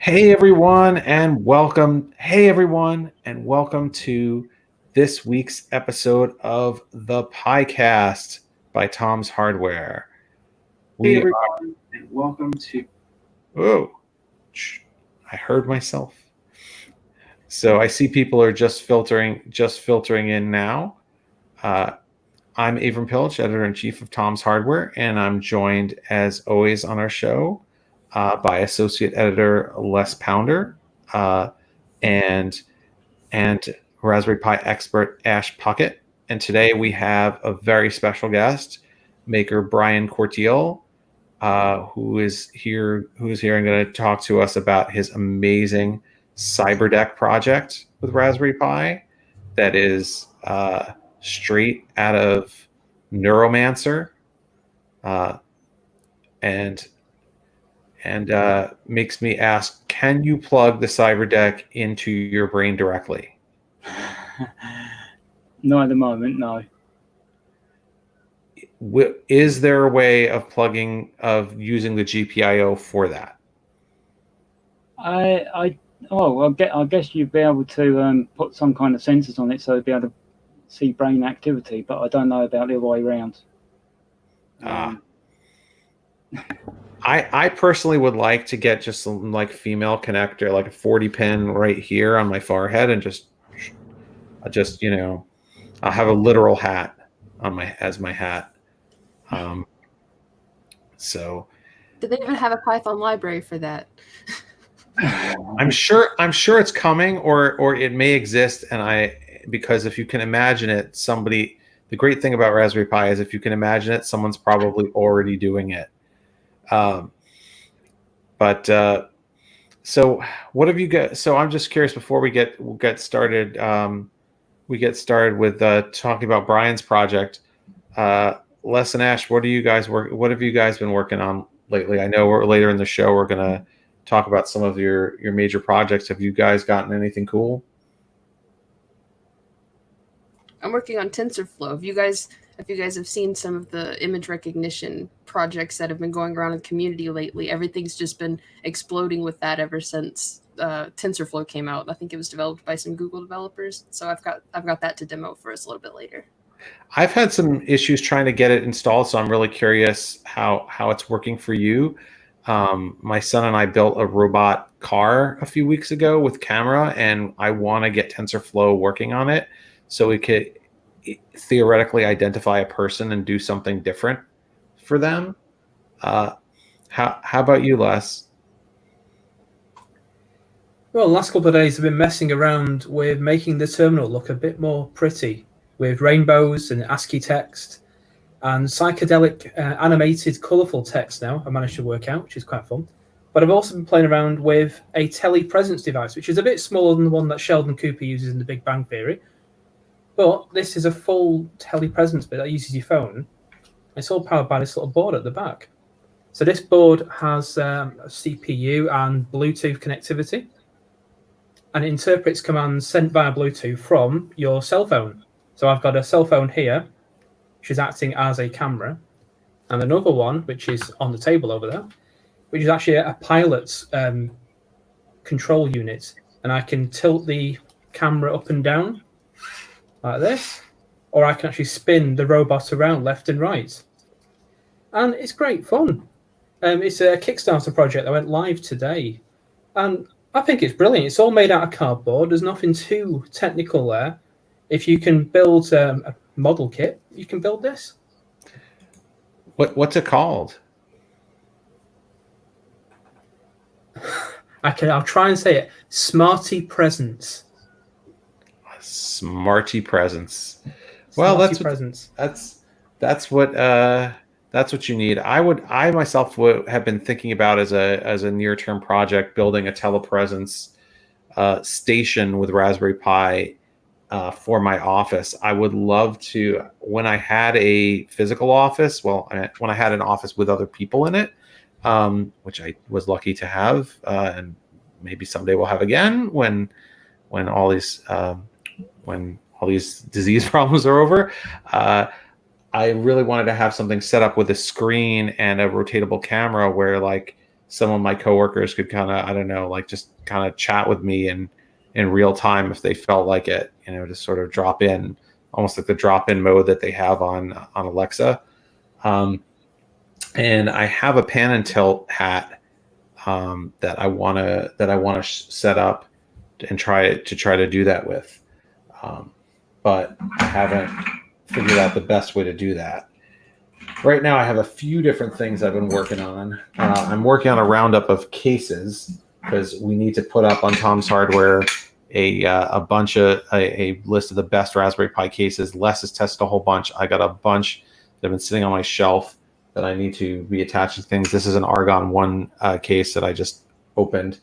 Hey everyone, and welcome. Hey everyone, and welcome to this week's episode of the PieCast by Tom's Hardware. Hey We everyone, and welcome to. oh, I heard myself. So I see people are just filtering in now. Uh, I'm Avram Pilch, editor-in-chief of Tom's Hardware, and I'm joined, as always, on our show by associate editor Les Pounder uh, and Raspberry Pi expert Ash Puckett. And today we have a very special guest, maker Brian Corteil, who is here and going to talk to us about his amazing Cyberdeck project with Raspberry Pi that is straight out of Neuromancer, and makes me ask, can you plug the Cyberdeck into your brain directly? No, at the moment, no. Is there a way of using the GPIO for that? I guess you'd be able to put some kind of sensors on it so it'd be able to see brain activity, but I don't know about the other way around. I personally would like to get just some like female connector, like a 40 pin right here on my forehead, and just I'll have a literal hat on my hat. So do they even have a Python library for that? I'm sure it's coming, or it may exist, because if you can imagine it, the great thing about Raspberry Pi is if you can imagine it, someone's probably already doing it. So what have you got? So I'm just curious, before we get started, with talking about Brian's project. Les and Ash, what have you guys been working on lately? I know we're later in the show, we're going to talk about some of your major projects. Have you guys gotten anything cool? I'm working on TensorFlow. If you guys have seen some of the image recognition projects that have been going around in the community lately, everything's just been exploding with that ever since TensorFlow came out. I think it was developed by some Google developers. So I've got that to demo for us a little bit later. I've had some issues trying to get it installed, so I'm really curious how it's working for you. My son and I built a robot car a few weeks ago with camera, and I want to get TensorFlow working on it so we could theoretically identify a person and do something different for them. How about you, Les? Well, the last couple of days I've been messing around with making the terminal look a bit more pretty, with rainbows and ASCII text and psychedelic animated colourful text now I managed to work out, which is quite fun. But I've also been playing around with a telepresence device, which is a bit smaller than the one that Sheldon Cooper uses in The Big Bang Theory. But this is a full telepresence bit that uses your phone. It's all powered by this little board at the back. So this board has a CPU and Bluetooth connectivity, and it interprets commands sent via Bluetooth from your cell phone. So I've got a cell phone here, which is acting as a camera, and another one, which is on the table over there, which is actually a pilot's control unit. And I can tilt the camera up and down like this, or I can actually spin the robot around left and right. And it's great fun. It's a Kickstarter project that went live today. And I think it's brilliant. It's all made out of cardboard. There's nothing too technical there. If you can build a model kit, you can build this. What's it called? I'll try and say it. Smarty Presence. Smarty Presence. Well, Smarty Presence. That's what you need. I myself would have been thinking about as a near-term project, building a telepresence station with Raspberry Pi for my office. I would love to, when I had a physical office, when I had an office with other people in it, which I was lucky to have, and maybe someday we'll have again when all these disease problems are over. I really wanted to have something set up with a screen and a rotatable camera where, like, some of my coworkers could kind of, I don't know, like just kind of chat with me in real time if they felt like it, you know, to sort of drop in, almost like the drop-in mode that they have on Alexa. And I have a pan and tilt hat that I wanna set up and try to do that with, but I haven't figured out the best way to do that. Right now, I have a few different things I've been working on. I'm working on a roundup of cases because we need to put up on Tom's Hardware a bunch of a list of the best Raspberry Pi cases. Les has tested a whole bunch. I got a bunch that have been sitting on my shelf that I need to be attaching things. This is an Argon 1 case that I just opened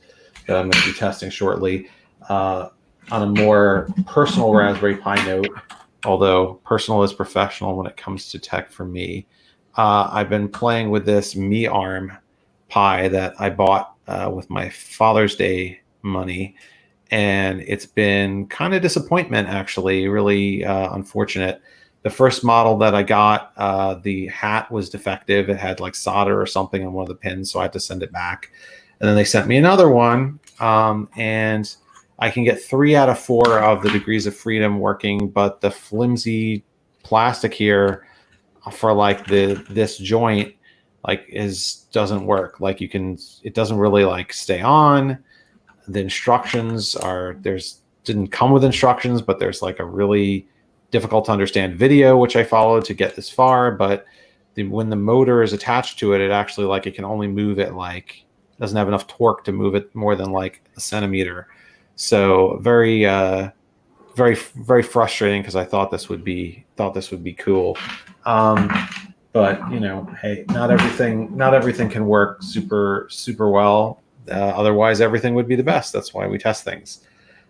that I'm going to be testing shortly. On a more personal Raspberry Pi note, although personal is professional when it comes to tech for me, I've been playing with this MiArm Pi that I bought with my Father's Day money, and it's been kind of disappointment, actually, really unfortunate. The first model that I got, the hat was defective. It had like solder or something on one of the pins, so I had to send it back. And then they sent me another one, and I can get 3 out of 4 of the degrees of freedom working, but the flimsy plastic here for like this joint like doesn't work. Like it doesn't really like stay on. The instructions didn't come with instructions, but there's like a really difficult to understand video which I followed to get this far. But when the motor is attached to it, it actually like it can only move it, like doesn't have enough torque to move it more than like a centimeter. So very very frustrating because I thought this would be cool. But you know, hey, not everything can work super well. Otherwise, everything would be the best. That's why we test things.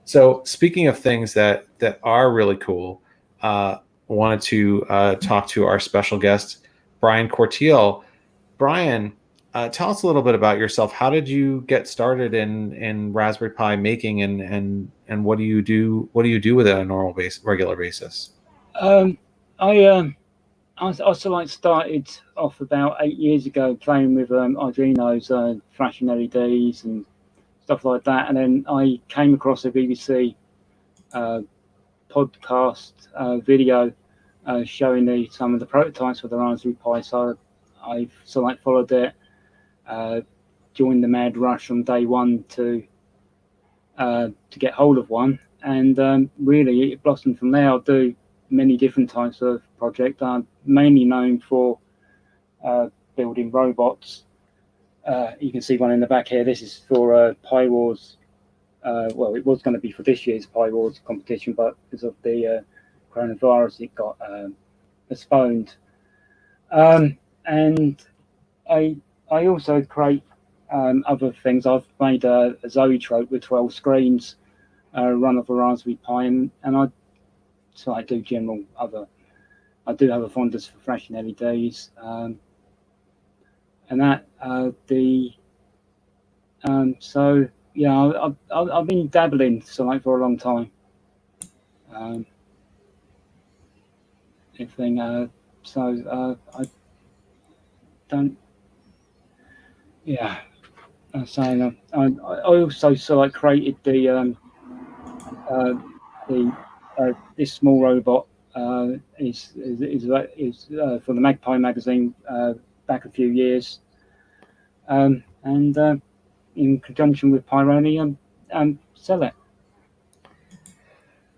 So speaking of things that are really cool, wanted to talk to our special guest, Brian Corteil. Brian, tell us a little bit about yourself. How did you get started in Raspberry Pi making, and what do you do with it on a regular basis? I also like started off about 8 years ago playing with Arduinos, flashing LEDs and stuff like that, and then I came across a BBC podcast video showing some of the prototypes for the Raspberry Pi. So I followed it, joined the mad rush on day one to get hold of one, and really it blossomed from there. I'll do many different types of projects. I'm mainly known for building robots. You can see one in the back here. This is for Pi Wars. Well, it was going to be for this year's Pi Wars competition, but because of the coronavirus, it got postponed. And I also create other things. I've made a Zoetrope with 12 screens, run off a Raspberry Pi, and I do general other. I do have a fondness for flashing LEDs, and that so yeah, I've been dabbling for a long time. I don't. Yeah, I'm saying I also created this small robot is for the Magpie magazine back a few years, and in conjunction with Pyroni, sell it.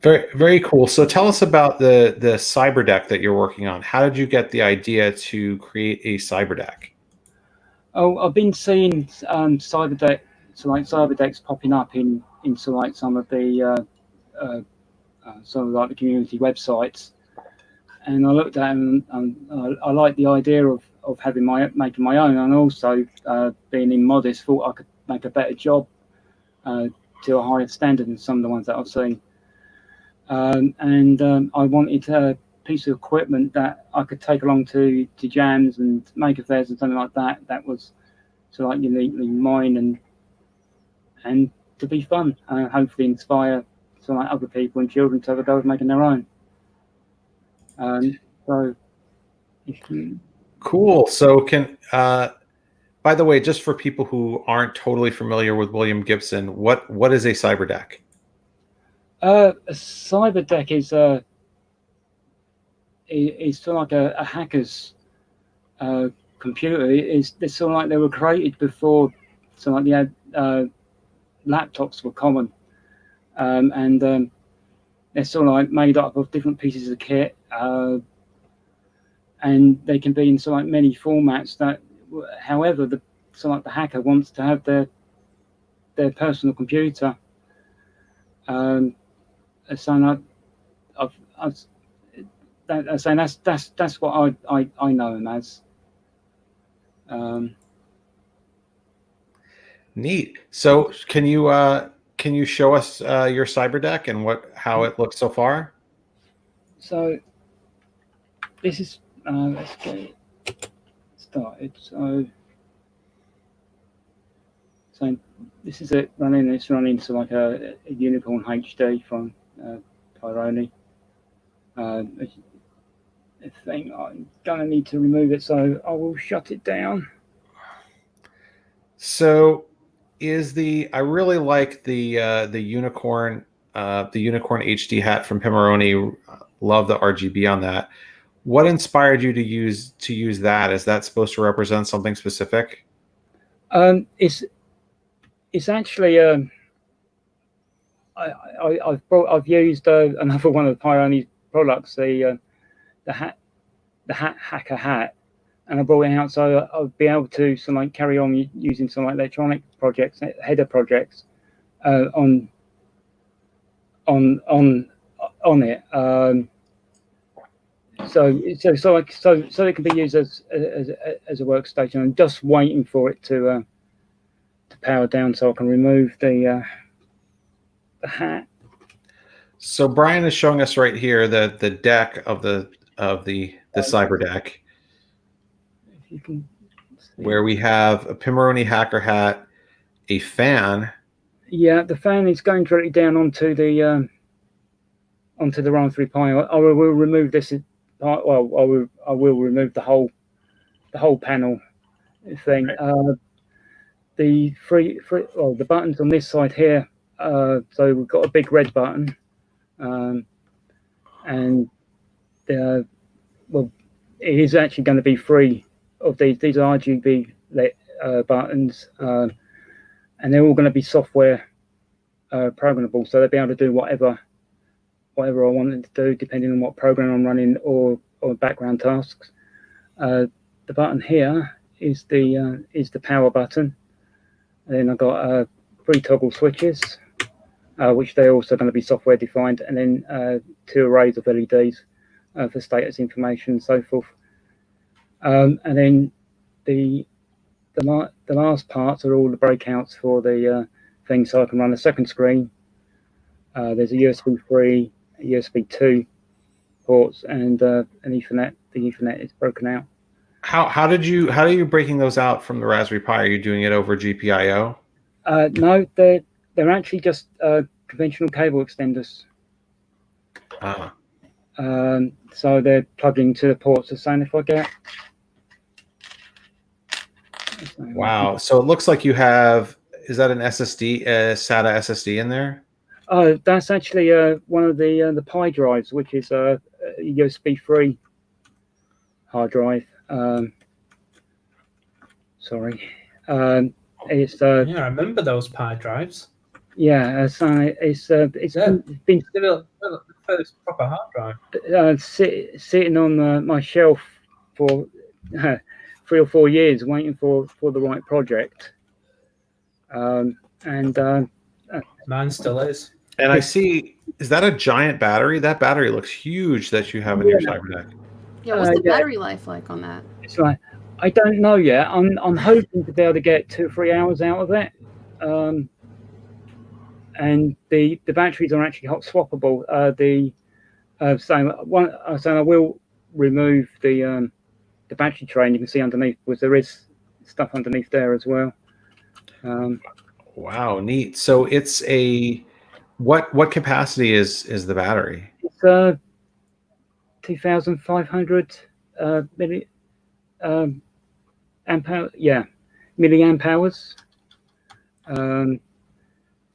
Very, very cool. So tell us about the Cyberdeck that you're working on. How did you get the idea to create a Cyberdeck? Oh, I've been seeing Cyberdeck, Cyberdecks popping up in some of the the community websites, and I looked at them and I like the idea of making my own, and also being immodest, thought I could make a better job to a higher standard than some of the ones that I've seen. I wanted a piece of equipment that I could take along to jams and maker fairs and something like that. That was uniquely mine and to be fun. Hopefully inspire other people and children to have a go of making their own. Cool. So By the way, just for people who aren't totally familiar with William Gibson, what is a Cyberdeck? A Cyberdeck is sort of like a hacker's computer. It's sort of like they were created before, so like laptops were common, and they're sort of like made up of different pieces of kit, and they can be in sort of like many formats. That, however, so like the hacker wants to have their personal computer. So that's what I know him as. Neat. So can you show us your Cyberdeck and how it looks so far? So this is let's get it started. So this is it running. It's running to like a Unicorn HD from Pyrone. I think I'm gonna need to remove it, so I will shut it down. So I really like the Unicorn HD hat from Pimoroni. Love the RGB on that. What inspired you to use that? Is that supposed to represent something specific? It's actually I've used another one of the Pyrone products, the hacker hat, and I brought it out so I'll be able to like carry on using some electronic projects, header projects, on it. So it can be used as a workstation. I'm just waiting for it to power down so I can remove the hat. So Brian is showing us right here the deck of the Cyberdeck, if you can see, where we have a Pimoroni hacker hat, a fan. Yeah, the fan is going directly down onto the Raspberry Pi. I will remove this part. Well, I will remove the whole panel thing. The buttons on this side here. So we've got a big red button, and well, it is actually going to be free of these. These are RGB buttons, and they're all going to be software programmable, so they'll be able to do whatever I want them to do, depending on what program I'm running or background tasks. The button here is the power button, and then I've got 3 toggle switches, which they're also going to be software defined, and then 2 arrays of LEDs for status information and so forth. And then the last parts are all the breakouts for the thing, so I can run a second screen. There's a USB 3, a USB 2 ports, and an Ethernet. The Ethernet is broken out. How are you breaking those out from the Raspberry Pi? Are you doing it over GPIO? No, they're actually just conventional cable extenders. So they're plugged into the ports the same. If I get. Wow. So it looks like you have, is that an SSD, SATA SSD in there? That's actually one of the Pi drives, which is a USB 3 hard drive. Sorry. It's Yeah, I remember those Pi drives. yeah. So it's been the first proper hard drive. sitting on my shelf for 3 or 4 years, waiting for the right project. Mine still is. And I see, is that a giant battery? That battery looks huge that you have in your Cyberdeck. Yeah, what's the battery life like on that? It's like, I don't know yet. I'm hoping to be able to get 2 or 3 hours out of it. And the batteries are actually hot swappable. So I will remove the battery tray, and you can see underneath, because there is stuff underneath there as well. Wow, neat. So it's what capacity is the battery? It's 2,500 ampere. Yeah, milliamp hours.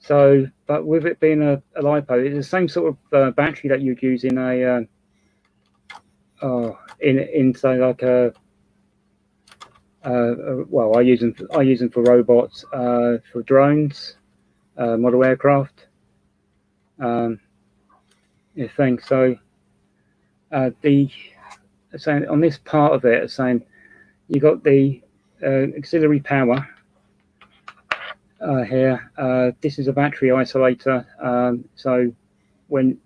So, but with it being a LiPo, it's the same sort of battery that you'd use in a say like a well, I use them for robots, for drones, model aircraft, thing. So saying on this part of it, saying you got the auxiliary power here. This is a battery isolator. So when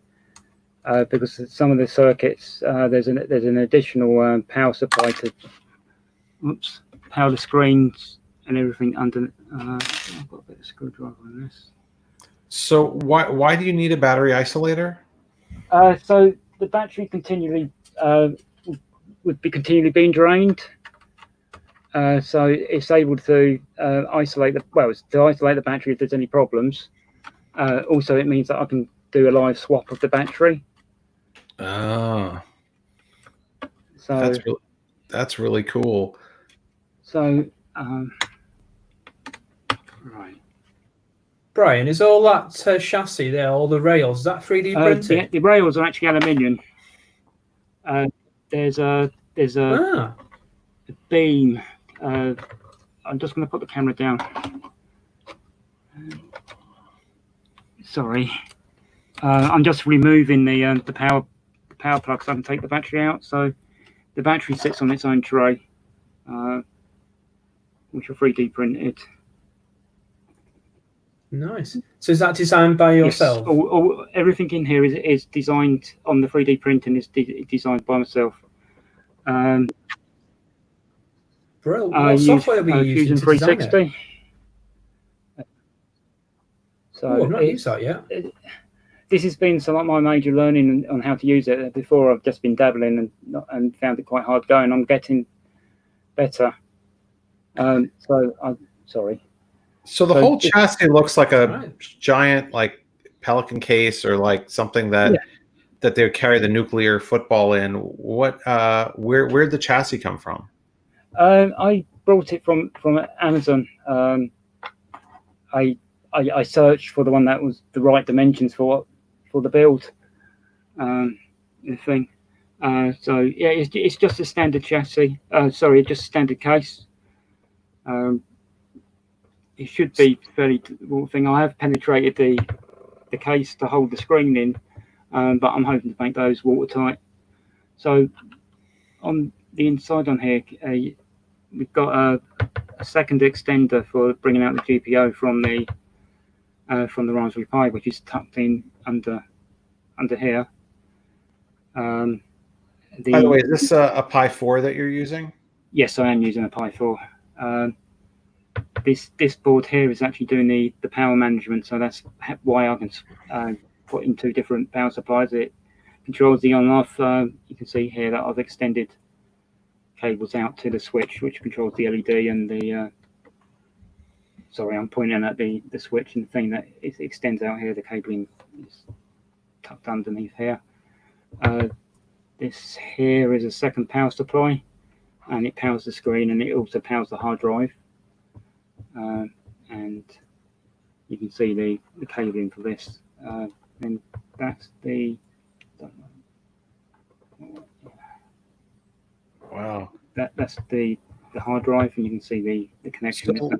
because some of the circuits there's an additional power supply to power the screens and everything under. I've got a bit of screwdriver on this. So why do you need a battery isolator? So the battery continually would be continually being drained. So it's able to isolate the battery if there's any problems. Also, it means that I can do a live swap of the battery. Oh, so that's really cool. So right, Brian, is all that chassis there, all the rails, is that 3D printed? The rails are actually aluminium. There's a beam. I'm just going to put the camera down. Sorry, I'm just removing the power plug so I can take the battery out. So the battery sits on its own tray, which are 3D printed. Nice. So is that designed by yourself? Yes. Everything in here is designed on the 3D printing. Is designed by myself. Bro, what software were you using Fusion to design 360. So I've not used that yet. This has been some of my major learning on how to use it. Before, I've just been dabbling and found it quite hard going. I'm getting better. Sorry. So the whole chassis looks like a giant, like Pelican case, or like something that they would carry the nuclear football in. What? Where'd the chassis come from? I brought it from Amazon. I searched for the one that was the right dimensions for the build. Thing. So yeah, it's just a standard chassis. Sorry, just a standard case. It should be fairly thing. I have penetrated the case to hold the screen in, but I'm hoping to make those watertight. So on the inside on here, we've got a second extender for bringing out the GPIO from the Raspberry Pi, which is tucked in under here. By the way, is this a Pi 4 that you're using? Yes, I am using a Pi 4. This board here is actually doing the power management, so that's why I can put in two different power supplies. It controls the on off. You can see here that I've extended cables out to the switch, which controls the LED and the. Sorry, I'm pointing at the switch and the thing that it extends out here. The cabling is tucked underneath here. This here is a second power supply, and it powers the screen, and it also powers the hard drive. And you can see the cabling for this. And that's the. Wow. That's the hard drive, and you can see the connection. So,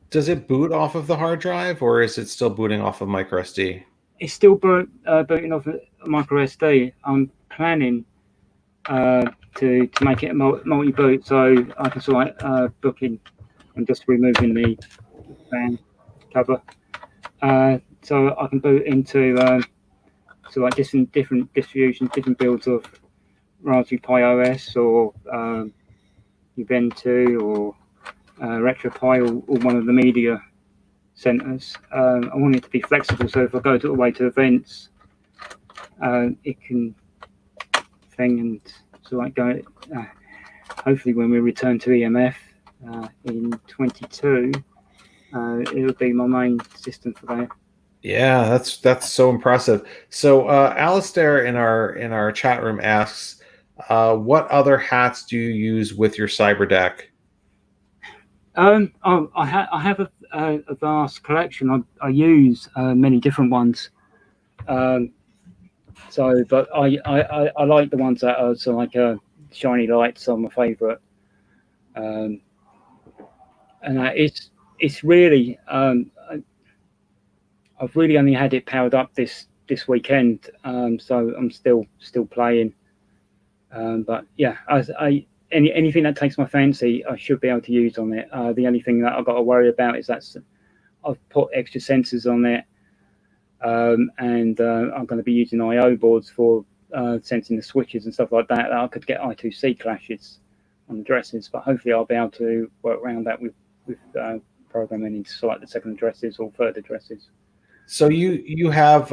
does it boot off of the hard drive, or is it still booting off of micro SD? It's still booting off of micro SD. I'm planning to make it a multi-boot, so I can sort of book in. I'm just removing the fan cover, so I can boot into so like different distributions, different builds of Raspberry Pi OS or Ubuntu or RetroPie or one of the media centers. I want it to be flexible, so if I go away to events, it can thing and so like go. Hopefully, when we return to EMF in 22, it will be my main system for that. Yeah, that's so impressive. So Alistair in our chat room asks, what other hats do you use with your Cyberdeck? I have a vast collection. I use many different ones. But I like the ones that are sort of like shiny lights are my favourite. And it's really I've really only had it powered up this weekend, so I'm still playing. But yeah, anything that takes my fancy, I should be able to use on it. The only thing that I've got to worry about is that I've put extra sensors on it, and I'm going to be using I/O boards for sensing the switches and stuff like that. I could get I2C clashes on addresses, but hopefully I'll be able to work around that with programming into select the second addresses or third addresses. So you have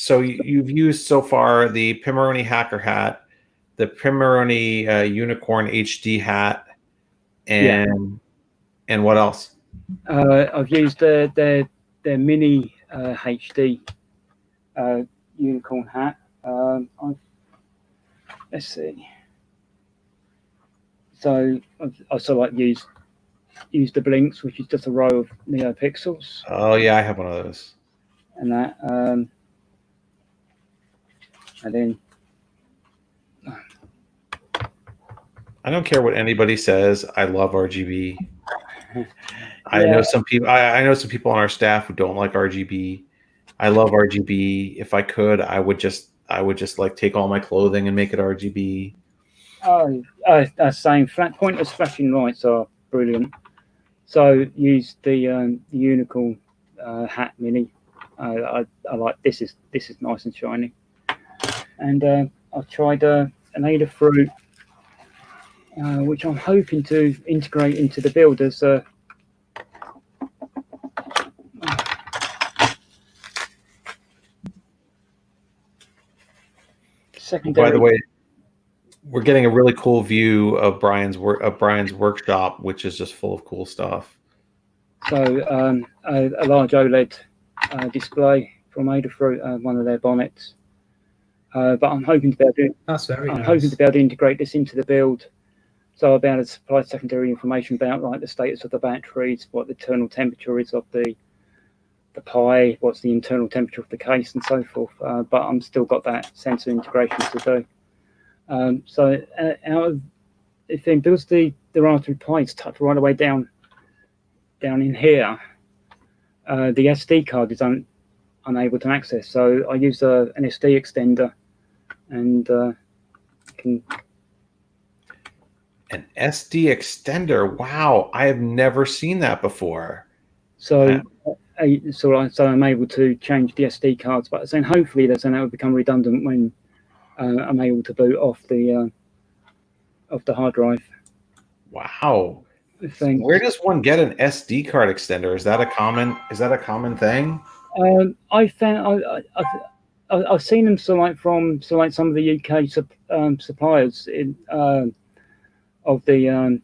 you've used so far the Pimoroni Hacker Hat, the Pimoroni Unicorn HD Hat, and what else? I've used their mini HD Unicorn Hat. Let's see. So I've also like use the blinks, which is just a row of NeoPixels. Oh yeah, I have one of those. And that, and then I don't care what anybody says. I love RGB. I know some people. I know some people on our staff who don't like RGB. I love RGB. If I could, I would just like take all my clothing and make it RGB. Same pointless flashing lights are brilliant. So use the Unicorn Hat Mini. I like this is nice and shiny. And I've tried an Adafruit, which I'm hoping to integrate into the build as secondary. By the way, we're getting a really cool view of Brian's workshop, which is just full of cool stuff. So a large OLED display from Adafruit, one of their bonnets. But I'm hoping to be able to. That's very nice. Hoping to be able to integrate this into the build, so I'll be able to supply secondary information about like the status of the batteries, what the internal temperature is of the Pi, what's the internal temperature of the case, and so forth. But I'm still got that sensor integration to do. So out of if then because the Raspberry Pi is tucked right away down in here, the SD card is unable to access. So I use an SD extender, and can. An SD extender. Wow, I have never seen that before. So I'm able to change the SD cards, but then hopefully that will become redundant when I'm able to boot off the hard drive. Wow. Where does one get an SD card extender? Is that a common thing? I found I've seen them from some of the UK suppliers in of the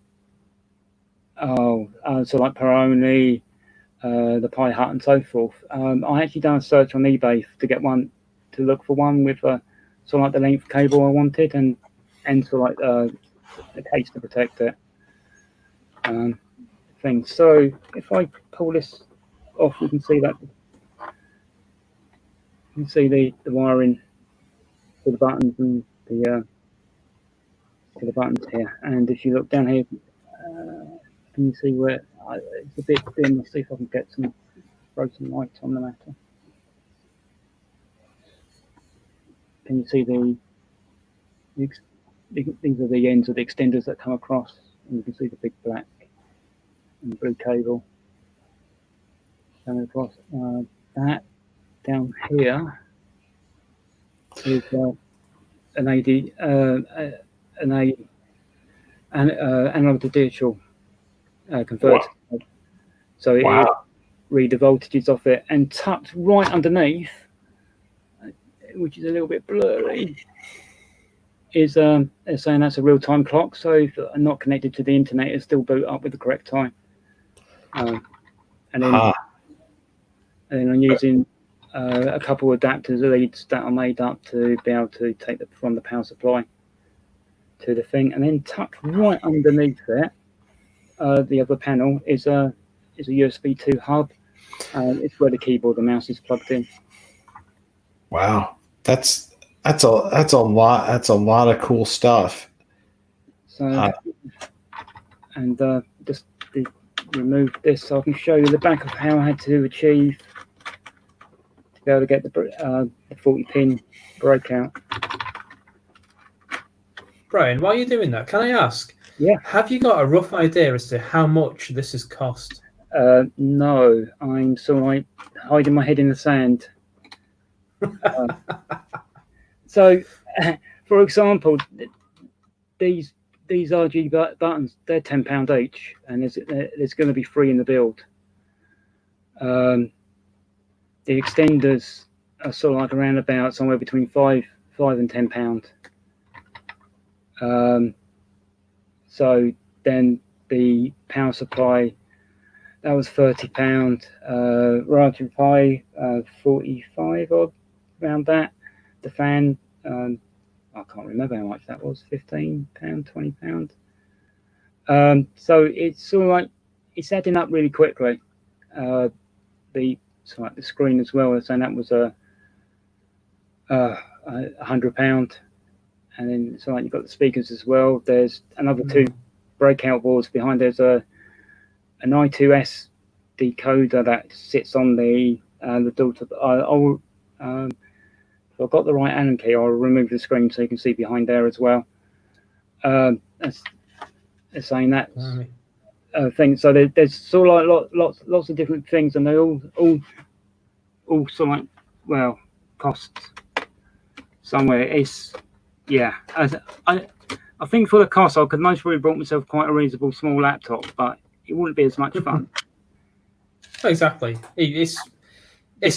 so like Peroni, the Pi Hut, and so forth. I actually done a search on eBay to look for one with sort of like the length cable I wanted and sort of like the case to protect it. Thing. So if I pull this off, you can see that. You can see the wiring for the buttons and the buttons here. And if you look down here, can you see where it's a bit dim? Let's see if I can get throw some light on the matter. Can you see these are the ends of the extenders that come across, and you can see the big black and blue cable coming across. That down here is an analog to digital converter. Wow. So it read the voltages off it, and tucked right underneath, which is a little bit blurry, is they're saying that's a real-time clock. So if I'm not connected to the internet, it'll still boot up with the correct time. And then I'm using a couple of adapters leads that are made up to be able to take from the power supply to the thing, and then tucked right underneath it the other panel is a USB 2 hub. It's where the keyboard and mouse is plugged in. Wow, that's a lot. That's a lot of cool stuff. So, and just remove this so I can show you the back of how I had to achieve to be able to get the 40-pin breakout. Brian, while you're doing that, can I ask? Yeah. Have you got a rough idea as to how much this has cost? No, I'm sort of like hiding my head in the sand. So, for example, these RG buttons, they're £10 each, and there's going to be free in the build. The extenders are sort of like around about somewhere between £5 and £10. So then the power supply, that was £30. Raspberry Pi, 45 odd, around that. The fan, I can't remember how much that was, £15, £20. So it's sort of like, it's adding up really quickly. The screen as well, so that was £100. And then so like you've got the speakers as well. There's another two breakout boards behind. There's an I2S decoder that sits on the daughter. If I've got the right Allen key, I'll remove the screen so you can see behind there as well. That's saying that thing. So there's sort of like lots of different things, and they all sort of like, well, costs somewhere. It's, yeah, I think for the cost, I could most probably brought myself quite a reasonable small laptop, but it wouldn't be as much fun. Exactly. It's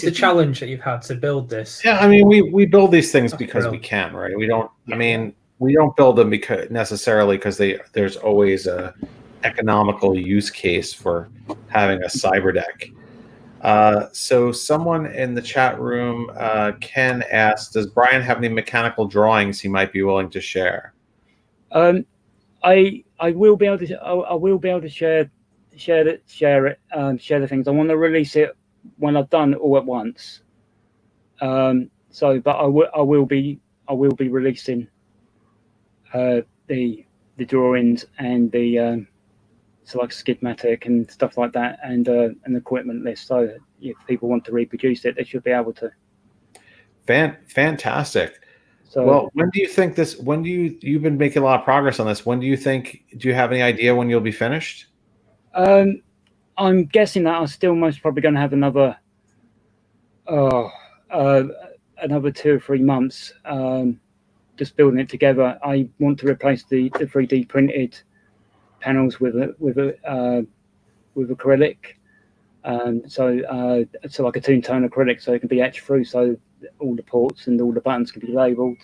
the challenge that you've had to build this. Yeah, I mean, we build these things because we can, right? We don't. Yeah. I mean, we don't build them because necessarily because there's always a economical use case for having a Cyberdeck. So someone in the chat room, Ken asked, does Brian have any mechanical drawings he might be willing to share? I will be able to share the things. I want to release it when I've done it all at once. But I will be releasing the drawings and the so like schematic and stuff like that, and an equipment list. So if people want to reproduce it, they should be able to. Fantastic. So, well, when do you think this? When do you've been making a lot of progress on this? When do you think? Do you have any idea when you'll be finished? I'm guessing that I'm still most probably going to have another 2 or 3 months just building it together. I want to replace the 3D printed panels with acrylic, so like a two-tone acrylic, so it can be etched through, so all the ports and all the buttons can be labelled,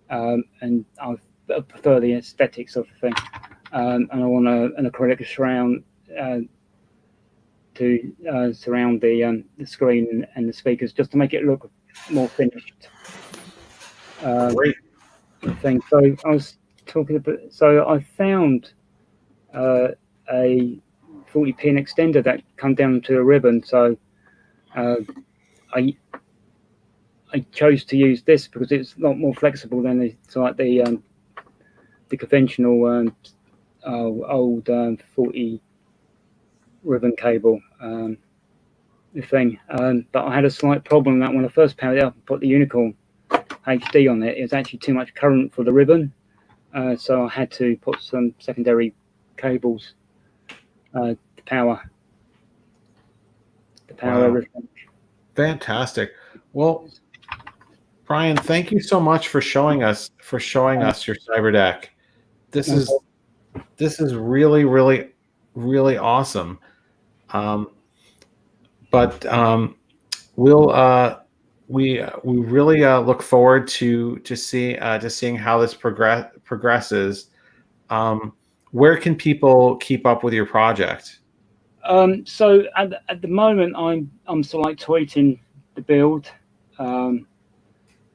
and I prefer the aesthetics of the thing, and I want an acrylic surround to surround the screen and the speakers, just to make it look more finished. Great thing. So I was talking about. So I found a 40-pin extender that come down to a ribbon. So I chose to use this because it's a lot more flexible than the conventional old 40 ribbon cable thing. But I had a slight problem that when I first powered it up and put the Unicorn HD on it, it was actually too much current for the ribbon. So I had to put some secondary cables to power everything. Fantastic. Well, Brian, thank you so much for showing us your Cyberdeck. This is really, really, really awesome. We really look forward to seeing how this progresses. Where can people keep up with your project? So at the moment, I'm sort of like tweeting the build. I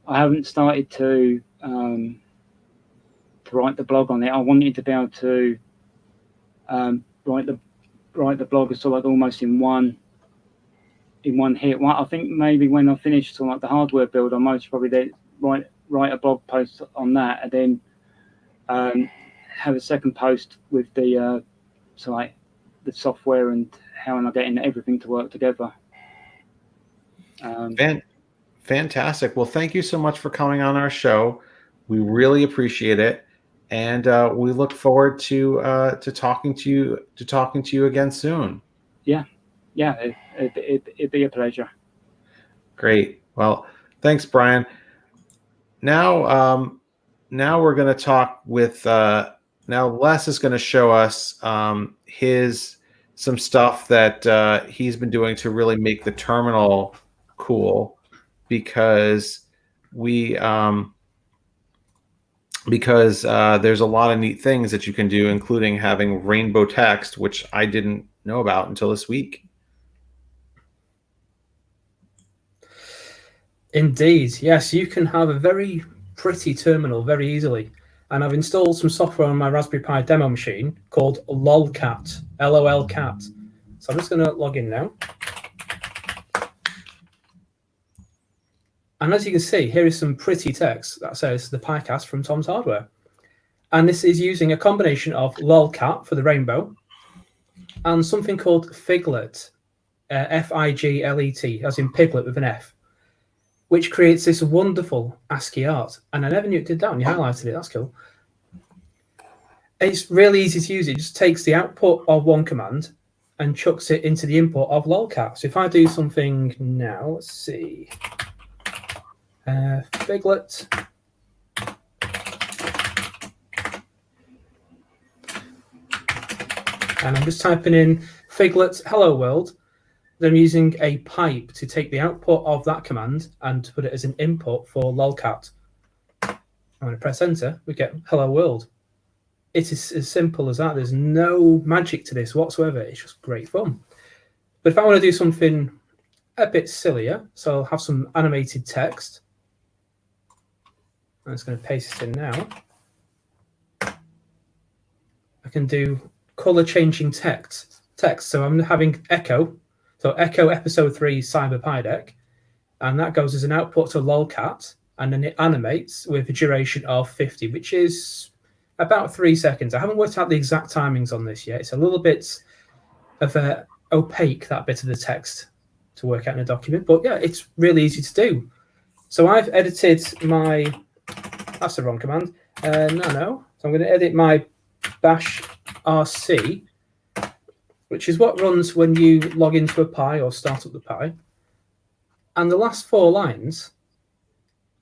haven't started to write the blog on it. I wanted to be able to write the blog sort of like almost in one hit. Well, I think maybe when I finish sort of like the hardware build, I might probably then write a blog post on that, and then have a second post with the so like the software and how am I getting everything to work together. Fantastic. Well, thank you so much for coming on our show. We really appreciate it, and we look forward to talking to you again soon. Yeah, it'd be a pleasure. Great. Well, thanks, Brian. Now we're going to talk with now Les is going to show us some stuff that he's been doing to really make the terminal cool, because there's a lot of neat things that you can do, including having rainbow text, which I didn't know about until this week. Indeed, yes, you can have a very pretty terminal very easily. And I've installed some software on my Raspberry Pi demo machine called lolcat, LOLcat. So I'm just going to log in now. And as you can see, here is some pretty text that says the PiCast from Tom's Hardware. And this is using a combination of lolcat for the rainbow and something called figlet, Figlet, as in piglet with an F, which creates this wonderful ASCII art. And I never knew it did that when you highlighted it. That's cool. It's really easy to use. It just takes the output of one command and chucks it into the input of lolcat. So if I do something now, let's see. Figlet. And I'm just typing in figlet hello world. Then I'm using a pipe to take the output of that command and to put it as an input for lolcat. I'm going to press enter, we get hello world. It is as simple as that. There's no magic to this whatsoever. It's just great fun. But if I want to do something a bit sillier, so I'll have some animated text. I'm just going to paste it in now. I can do color changing text. So I'm having echo. So echo episode 3 CyberPiDeck, and that goes as an output to lolcat, and then it animates with a duration of 50, which is about 3 seconds. I haven't worked out the exact timings on this yet. It's a little bit of opaque, that bit of the text, to work out in a document, but yeah, it's really easy to do. So I've edited my, that's the wrong command, nano. So I'm going to edit my bashrc, which is what runs when you log into a Pi or start up the Pi. And the last 4 lines,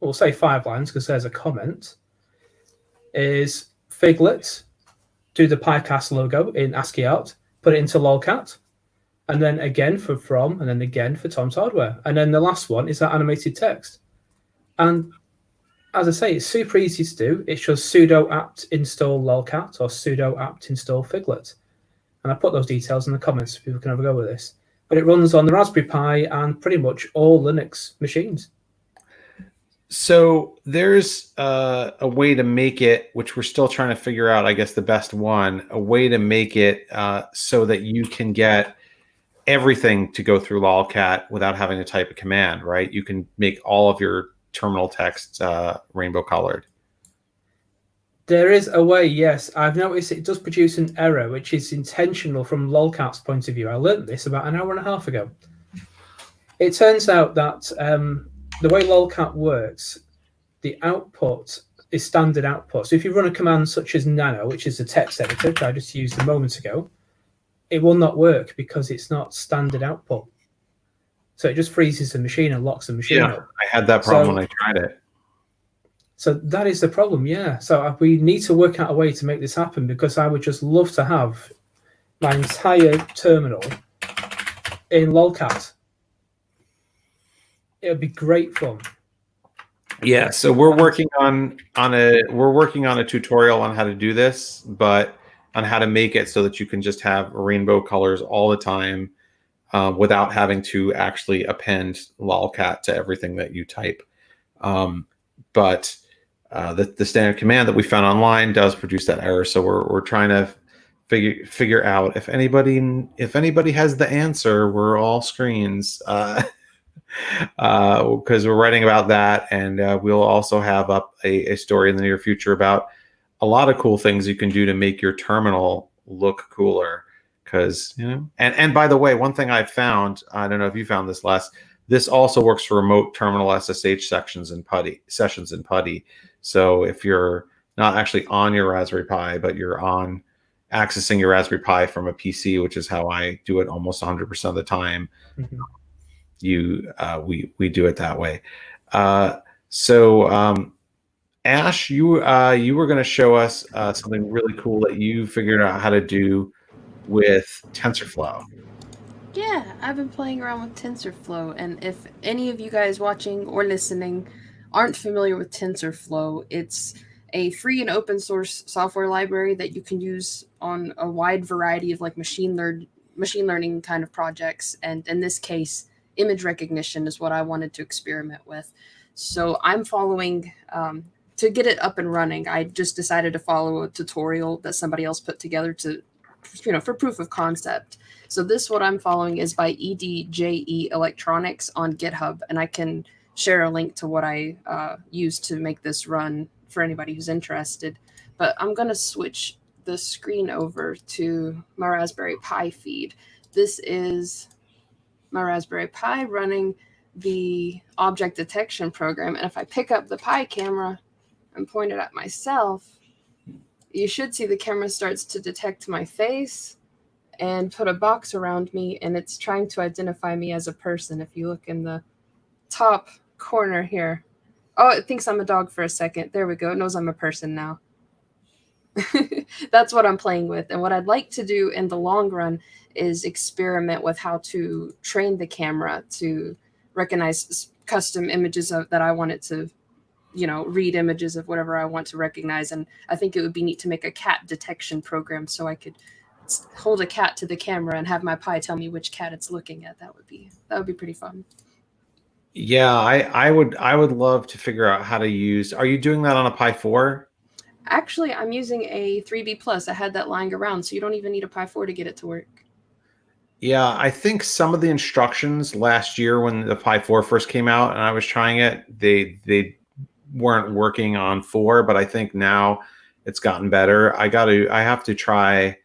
we'll say 5 lines because there's a comment, is figlet, do the PiCast logo in ASCII art, put it into lolcat, and then again for from, and then again for Tom's Hardware. And then the last one is that animated text. And as I say, it's super easy to do. It's just sudo apt install lolcat or sudo apt install figlet. And I put those details in the comments so people can have a go with this. But it runs on the Raspberry Pi and pretty much all Linux machines. So there's a way to make it, which we're still trying to figure out, I guess the best one, a way to make it so that you can get everything to go through lolcat without having to type a command, right? You can make all of your terminal text rainbow colored. There is a way, yes. I've noticed it does produce an error, which is intentional from lolcat's point of view. I learned this about an hour and a half ago. It turns out that the way lolcat works, the output is standard output. So if you run a command such as nano, which is a text editor, which I just used a moment ago, it will not work because it's not standard output. So it just freezes the machine and locks the machine up. I had that problem when I tried it. So that is the problem, yeah. So we need to work out a way to make this happen, because I would just love to have my entire terminal in lolcat. It would be great fun. Yeah, so we're working on a tutorial on how to do this, but on how to make it so that you can just have rainbow colors all the time without having to actually append lolcat to everything that you type. But the standard command that we found online does produce that error, so we're trying to figure out. If anybody has the answer, we're all screens. Because we're writing about that, and we'll also have up a story in the near future about a lot of cool things you can do to make your terminal look cooler. Because and by the way, one thing I found, I don't know if you found this, Les, this also works for remote terminal SSH sessions in PuTTY. So if you're not actually on your Raspberry Pi, but you're accessing your Raspberry Pi from a PC, which is how I do it almost 100% of the time. Mm-hmm. We do it that way. So Ash, you were going to show us something really cool that you figured out how to do with TensorFlow. Yeah, I've been playing around with TensorFlow, and if any of you guys watching or listening aren't familiar with TensorFlow, it's a free and open source software library that you can use on a wide variety of like machine learning kind of projects, and in this case, image recognition is what I wanted to experiment with. So I'm following, to get it up and running, I just decided to follow a tutorial that somebody else put together to, for proof of concept. So what I'm following is by EDJE Electronics on GitHub, and I can share a link to what I used to make this run for anybody who's interested. But I'm going to switch the screen over to my Raspberry Pi feed. This is my Raspberry Pi running the object detection program. And if I pick up the Pi camera and point it at myself, you should see the camera starts to detect my face and put a box around me, and it's trying to identify me as a person. If you look in the top corner here. Oh, it thinks I'm a dog for a second. There we go. It knows I'm a person now. That's what I'm playing with. And what I'd like to do in the long run is experiment with how to train the camera to recognize custom images that I want it to, read images of whatever I want to recognize. And I think it would be neat to make a cat detection program so I could hold a cat to the camera and have my Pi tell me which cat it's looking at. That would be pretty fun. Yeah, I would love to figure out how to use. Are you doing that on a Pi 4? Actually, I'm using a 3B Plus. I had that lying around, so you don't even need a Pi 4 to get it to work. Yeah, I think some of the instructions last year when the Pi 4 first came out and I was trying it, they weren't working on 4, but I think now it's gotten better. I have to try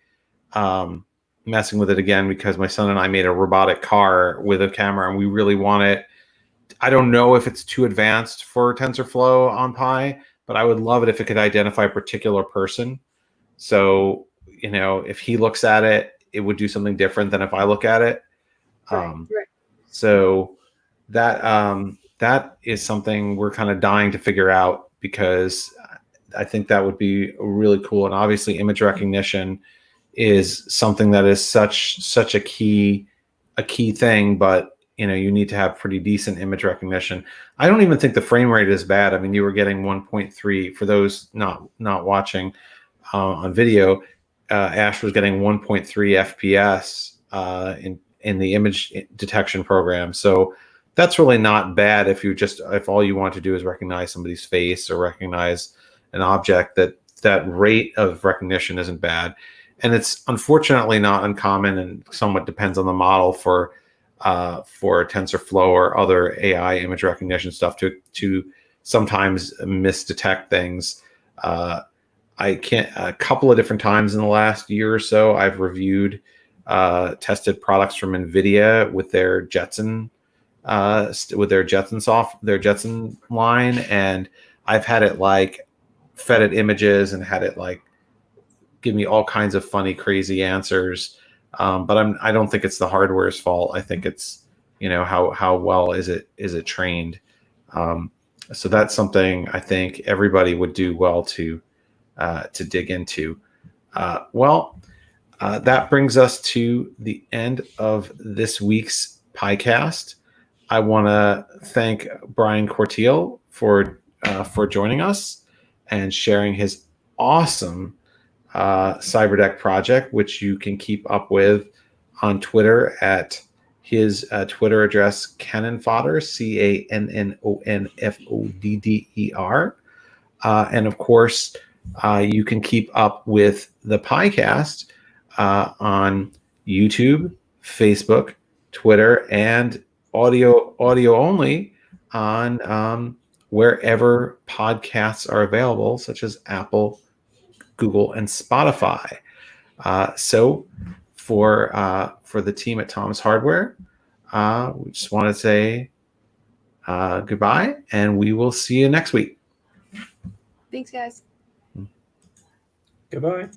messing with it again because my son and I made a robotic car with a camera and we really want it. I don't know if it's too advanced for TensorFlow on Pi, but I would love it if it could identify a particular person. So, if he looks at it, it would do something different than if I look at it. Right. So that is something we're kind of dying to figure out because I think that would be really cool. And obviously image recognition is something that is such a key thing, but you need to have pretty decent image recognition. I don't even think the frame rate is bad. I mean, you were getting 1.3 for those not watching on video. Ash was getting 1.3 FPS in the image detection program. So that's really not bad if all you want to do is recognize somebody's face or recognize an object. That rate of recognition isn't bad. And it's unfortunately not uncommon and somewhat depends on the model for TensorFlow or other AI image recognition stuff to sometimes misdetect things. A couple of different times in the last year or so, I've reviewed tested products from NVIDIA with their Jetson Jetson line, and I've had it fed it images and had it give me all kinds of funny, crazy answers. But I don't think it's the hardware's fault. I think it's how well is it trained. So that's something I think everybody would do well to dig into. That brings us to the end of this week's PiCast. I want to thank Brian Corteil for joining us and sharing his awesome Cyberdeck project, which you can keep up with on Twitter at his Twitter address, Cannon Fodder, CANNONFODDER. And of course, you can keep up with the PiCast on YouTube, Facebook, Twitter, and audio only on wherever podcasts are available, such as Apple, Google, and Spotify. So for the team at Tom's Hardware, we just want to say goodbye, and we will see you next week. Thanks, guys. Goodbye.